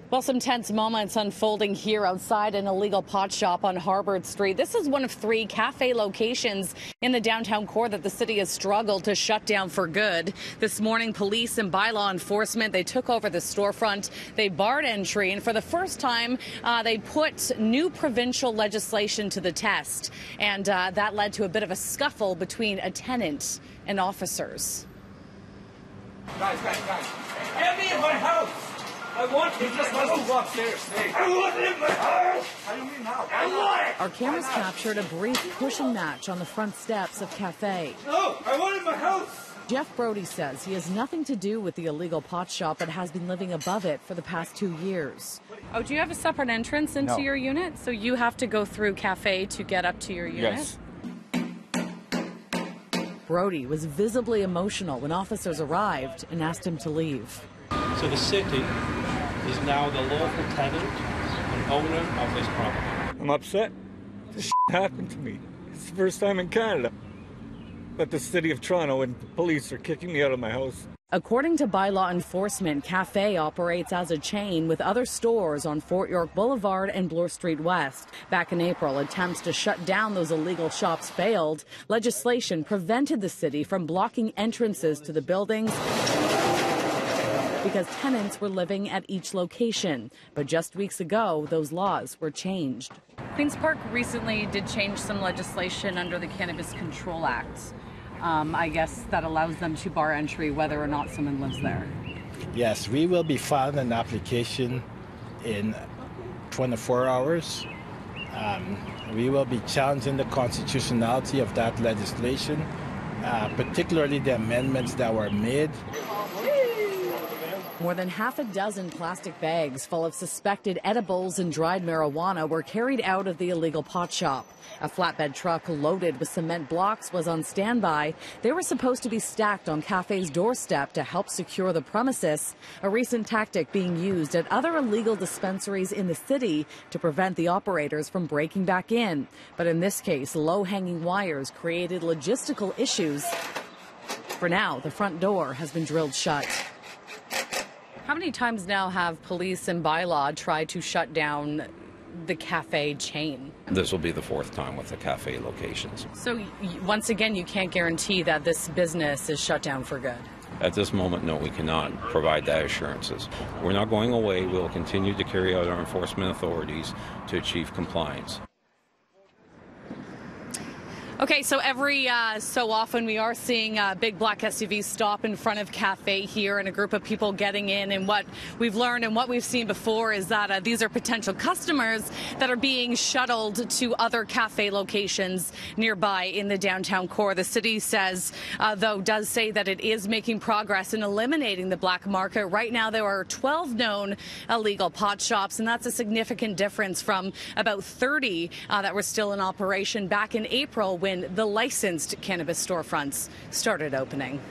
Well, some tense moments unfolding here outside an illegal pot shop on Harvard Street. This is one of 3 cafe locations in the downtown core that the city has struggled to shut down for good. This morning, police and bylaw enforcement, they took over the storefront. They barred entry, and for the first time, they put new provincial legislation to the test. And that led to a bit of a scuffle between a tenant and officers. Guys. Get me in my house! I want you just move upstairs. I want it in my house! How do you mean now? I want it! Our cameras captured a brief pushing match on the front steps of cafe. No, I want it in my house! Jeff Brody says he has nothing to do with the illegal pot shop but has been living above it for the past 2 years. Oh, do you have a separate entrance into your unit? So you have to go through cafe to get up to your unit? Yes. Brody was visibly emotional when officers arrived and asked him to leave. So the city is now the local tenant and owner of this property. I'm upset. This happened to me. It's the first time in Canada. But the city of Toronto and the police are kicking me out of my house. According to bylaw enforcement, Cafe operates as a chain with other stores on Fort York Boulevard and Bloor Street West. Back in April, attempts to shut down those illegal shops failed. Legislation prevented the city from blocking entrances to the buildings because tenants were living at each location. But just weeks ago, those laws were changed. Queen's Park recently did change some legislation under the Cannabis Control Act. I guess that allows them to bar entry whether or not someone lives there. Yes, we will be filing an application in 24 hours. We will be challenging the constitutionality of that legislation, particularly the amendments that were made. More than half a dozen plastic bags full of suspected edibles and dried marijuana were carried out of the illegal pot shop. A flatbed truck loaded with cement blocks was on standby. They were supposed to be stacked on Cafe's doorstep to help secure the premises, a recent tactic being used at other illegal dispensaries in the city to prevent the operators from breaking back in. But in this case, low-hanging wires created logistical issues. For now, the front door has been drilled shut. How many times now have police and bylaw tried to shut down the cafe chain? This will be the 4th time with the cafe locations. So once again, you can't guarantee that this business is shut down for good? At this moment, no, we cannot provide that assurances. We're not going away. We'll continue to carry out our enforcement authorities to achieve compliance. Okay, so every so often we are seeing big black SUVs stop in front of Cafe here and a group of people getting in. And what we've learned and what we've seen before is that these are potential customers that are being shuttled to other cafe locations nearby in the downtown core. The city says, though, does say that it is making progress in eliminating the black market. Right now, there are 12 known illegal pot shops, and that's a significant difference from about 30 that were still in operation back in April when the licensed cannabis storefronts started opening.